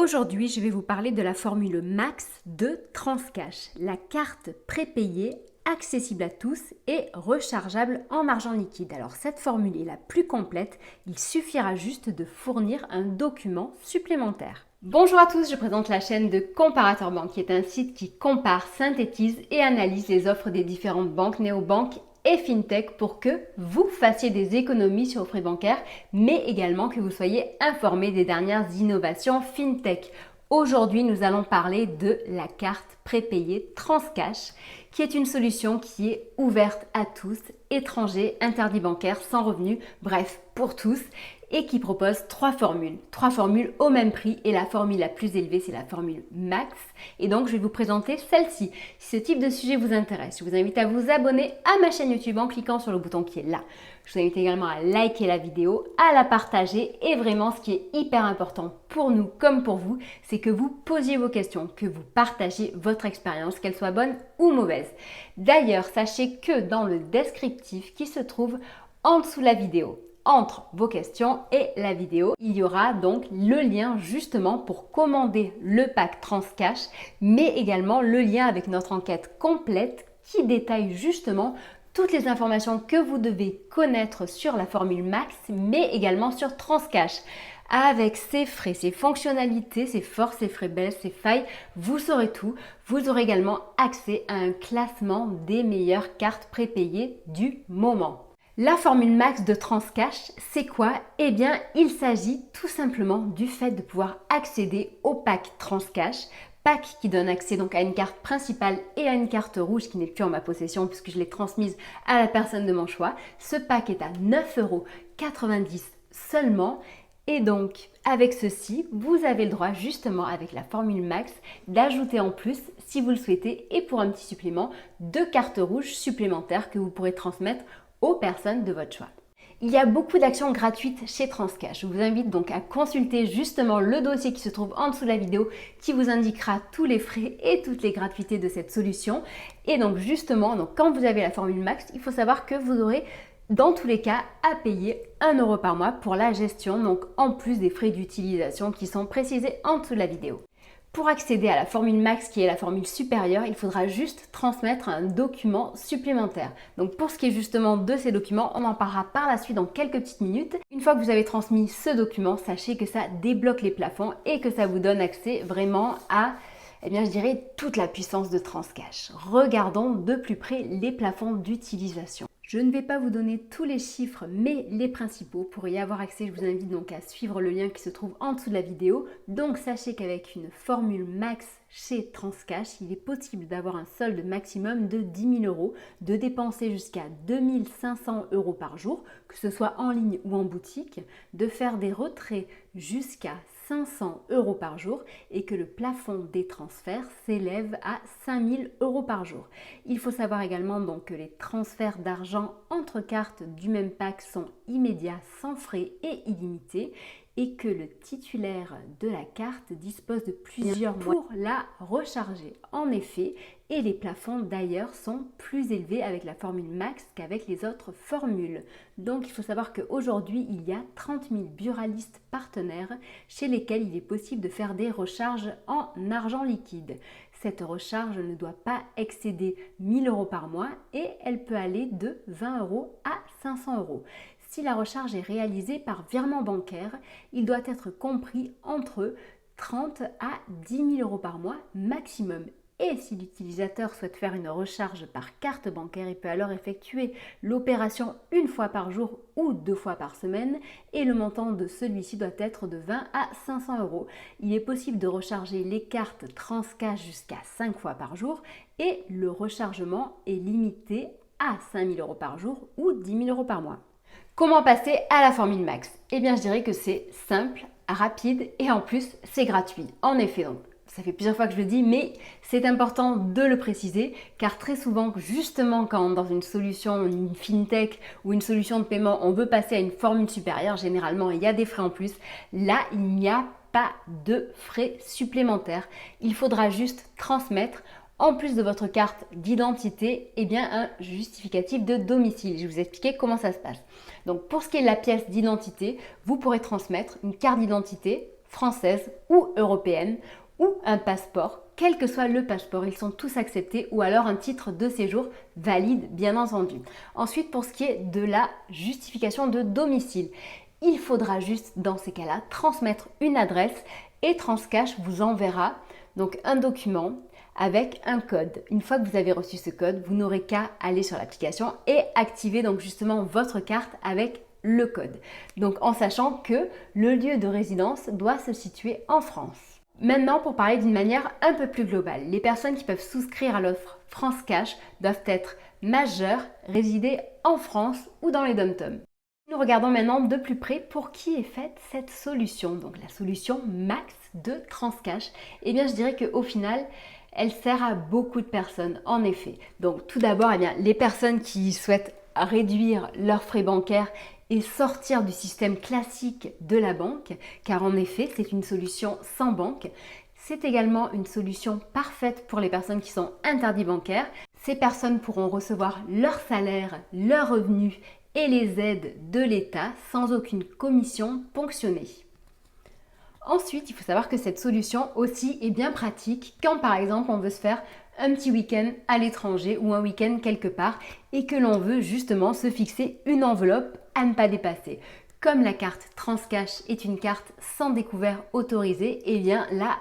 Aujourd'hui, je vais vous parler de la formule Max de Transcash, la carte prépayée accessible à tous et rechargeable en argent liquide. Alors cette formule est la plus complète, il suffira juste de fournir un document supplémentaire. Bonjour à tous, je présente la chaîne de Comparateur Banque, qui est un site qui compare, synthétise et analyse les offres des différentes banques, néobanques et fintech pour que vous fassiez des économies sur vos frais bancaires, mais également que vous soyez informés des dernières innovations fintech. Aujourd'hui, nous allons parler de la carte prépayée Transcash, qui est une solution qui est ouverte à tous, étrangers, interdits bancaires, sans revenus, bref, pour tous, et qui propose trois formules au même prix, et la formule la plus élevée, c'est la formule Max. Et donc, je vais vous présenter celle-ci. Si ce type de sujet vous intéresse, je vous invite à vous abonner à ma chaîne YouTube en cliquant sur le bouton qui est là. Je vous invite également à liker la vidéo, à la partager, et vraiment, ce qui est hyper important pour nous comme pour vous, c'est que vous posiez vos questions, que vous partagiez votre expérience, qu'elle soit bonne ou mauvaise. D'ailleurs, sachez que dans le descriptif qui se trouve en dessous de la vidéo, entre vos questions et la vidéo, il y aura donc le lien justement pour commander le pack Transcash, mais également le lien avec notre enquête complète qui détaille justement toutes les informations que vous devez connaître sur la formule Max, mais également sur Transcash. Avec ses frais, ses fonctionnalités, ses forces, ses faiblesses, ses failles, vous saurez tout. Vous aurez également accès à un classement des meilleures cartes prépayées du moment. La formule Max de Transcash, c'est quoi? Eh bien, il s'agit tout simplement du fait de pouvoir accéder au pack Transcash, pack qui donne accès donc à une carte principale et à une carte rouge qui n'est plus en ma possession puisque je l'ai transmise à la personne de mon choix. Ce pack est à 9,90 € seulement. Et donc, avec ceci, vous avez le droit justement avec la formule Max d'ajouter en plus, si vous le souhaitez, et pour un petit supplément, 2 cartes rouges supplémentaires que vous pourrez transmettre aux personnes de votre choix. Il y a beaucoup d'actions gratuites chez Transcash. Je vous invite donc à consulter justement le dossier qui se trouve en dessous de la vidéo qui vous indiquera tous les frais et toutes les gratuités de cette solution. Et donc justement, quand vous avez la formule Max, il faut savoir que vous aurez dans tous les cas à payer 1 € par mois pour la gestion, donc en plus des frais d'utilisation qui sont précisés en dessous de la vidéo. Pour accéder à la formule Max, qui est la formule supérieure, il faudra juste transmettre un document supplémentaire. Donc pour ce qui est justement de ces documents, on en parlera par la suite dans quelques petites minutes. Une fois que vous avez transmis ce document, sachez que ça débloque les plafonds et que ça vous donne accès vraiment à, je dirais, toute la puissance de Transcash. Regardons de plus près les plafonds d'utilisation. Je ne vais pas vous donner tous les chiffres, mais les principaux. Pour y avoir accès, je vous invite donc à suivre le lien qui se trouve en dessous de la vidéo. Donc sachez qu'avec une formule Max chez Transcash, il est possible d'avoir un solde maximum de 10 000 €, de dépenser jusqu'à 2 500 € par jour, que ce soit en ligne ou en boutique, de faire des retraits jusqu'à 500 € par jour et que le plafond des transferts s'élève à 5 000 € par jour. Il faut savoir également donc que les transferts d'argent entre cartes du même pack sont immédiats, sans frais et illimités, et que le titulaire de la carte dispose de plusieurs mois pour la recharger. En effet, et les plafonds d'ailleurs sont plus élevés avec la formule Max qu'avec les autres formules. Donc il faut savoir qu'aujourd'hui, il y a 30 000 buralistes partenaires chez lesquels il est possible de faire des recharges en argent liquide. Cette recharge ne doit pas excéder 1 000 € par mois et elle peut aller de 20 € à 500 €. Si la recharge est réalisée par virement bancaire, il doit être compris entre 30 à 10 000 € par mois maximum. Et si l'utilisateur souhaite faire une recharge par carte bancaire, il peut alors effectuer l'opération une fois par jour ou 2 fois par semaine et le montant de celui-ci doit être de 20 à 500 €. Il est possible de recharger les cartes Transcash jusqu'à 5 fois par jour et le rechargement est limité à 5 000 € par jour ou 10 000 € par mois. Comment passer à la formule Max? Je dirais que c'est simple, rapide et en plus c'est gratuit. En effet, donc, ça fait plusieurs fois que je le dis, mais c'est important de le préciser car très souvent, justement quand dans une solution, une fintech ou une solution de paiement, on veut passer à une formule supérieure, généralement il y a des frais en plus. Là, il n'y a pas de frais supplémentaires. Il faudra juste transmettre en plus de votre carte d'identité, un justificatif de domicile. Je vais vous expliquer comment ça se passe. Donc pour ce qui est de la pièce d'identité, vous pourrez transmettre une carte d'identité française ou européenne, ou un passeport, quel que soit le passeport, ils sont tous acceptés, ou alors un titre de séjour valide, bien entendu. Ensuite, pour ce qui est de la justification de domicile, il faudra juste, dans ces cas-là, transmettre une adresse et Transcash vous enverra donc un document avec un code. Une fois que vous avez reçu ce code, vous n'aurez qu'à aller sur l'application et activer donc justement votre carte avec le code. Donc en sachant que le lieu de résidence doit se situer en France. Maintenant, pour parler d'une manière un peu plus globale, les personnes qui peuvent souscrire à l'offre France Cash doivent être majeures, résider en France ou dans les DOM-TOM. Nous regardons maintenant de plus près pour qui est faite cette solution, donc la solution Max de Transcash. Eh bien, je dirais qu'au final, elle sert à beaucoup de personnes, en effet. Donc, tout d'abord, eh bien, les personnes qui souhaitent réduire leurs frais bancaires et sortir du système classique de la banque, car en effet, c'est une solution sans banque. C'est également une solution parfaite pour les personnes qui sont interdites bancaires. Ces personnes pourront recevoir leur salaire, leurs revenus et les aides de l'État sans aucune commission ponctionnée. Ensuite, il faut savoir que cette solution aussi est bien pratique quand par exemple on veut se faire un petit week-end à l'étranger ou un week-end quelque part et que l'on veut justement se fixer une enveloppe à ne pas dépasser. Comme la carte Transcash est une carte sans découvert autorisée, et bien là,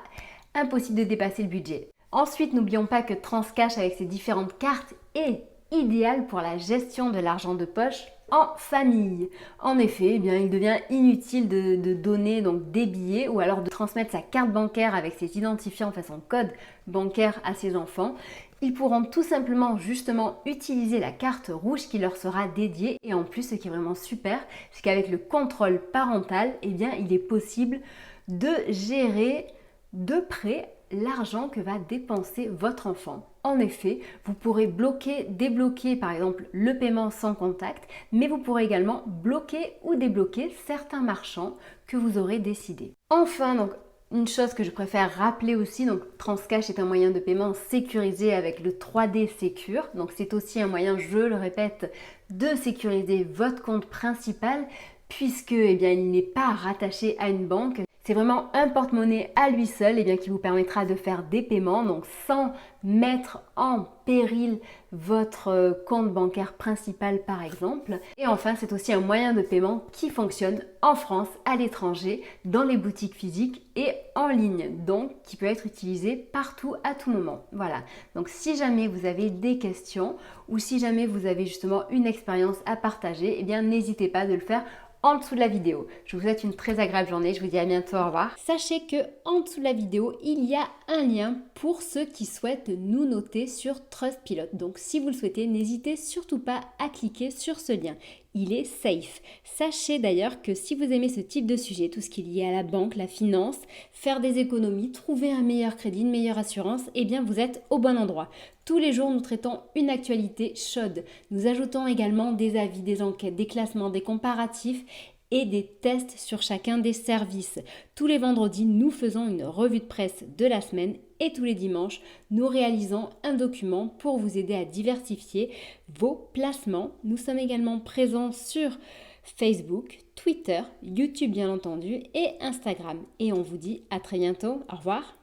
impossible de dépasser le budget. Ensuite, n'oublions pas que Transcash avec ses différentes cartes est idéal pour la gestion de l'argent de poche en famille. En effet, eh bien, il devient inutile de donner donc des billets ou alors de transmettre sa carte bancaire avec ses identifiants, enfin son code bancaire à ses enfants. Ils pourront tout simplement justement utiliser la carte rouge qui leur sera dédiée et en plus ce qui est vraiment super, c'est qu'avec le contrôle parental, eh bien, il est possible de gérer de près l'argent que va dépenser votre enfant. En effet, vous pourrez débloquer par exemple le paiement sans contact, mais vous pourrez également bloquer ou débloquer certains marchands que vous aurez décidé. Enfin, donc une chose que je préfère rappeler aussi, donc Transcash est un moyen de paiement sécurisé avec le 3D Secure. Donc c'est aussi un moyen, je le répète, de sécuriser votre compte principal puisque eh bien, il n'est pas rattaché à une banque. C'est vraiment un porte-monnaie à lui seul et bien, qui vous permettra de faire des paiements donc sans mettre en péril votre compte bancaire principal par exemple. Et enfin, c'est aussi un moyen de paiement qui fonctionne en France, à l'étranger, dans les boutiques physiques et en ligne, donc qui peut être utilisé partout à tout moment. Voilà, donc si jamais vous avez des questions ou si jamais vous avez justement une expérience à partager, eh bien n'hésitez pas de le faire en dessous de la vidéo. Je vous souhaite une très agréable journée. Je vous dis à bientôt. Au revoir. Sachez que en dessous de la vidéo, il y a un lien pour ceux qui souhaitent nous noter sur Trustpilot. Donc si vous le souhaitez, n'hésitez surtout pas à cliquer sur ce lien. Il est safe. Sachez d'ailleurs que si vous aimez ce type de sujet, tout ce qui est lié à la banque, la finance, faire des économies, trouver un meilleur crédit, une meilleure assurance, eh bien vous êtes au bon endroit. Tous les jours, nous traitons une actualité chaude. Nous ajoutons également des avis, des enquêtes, des classements, des comparatifs et des tests sur chacun des services. Tous les vendredis, nous faisons une revue de presse de la semaine et tous les dimanches, nous réalisons un document pour vous aider à diversifier vos placements. Nous sommes également présents sur Facebook, Twitter, YouTube bien entendu et Instagram. Et on vous dit à très bientôt. Au revoir.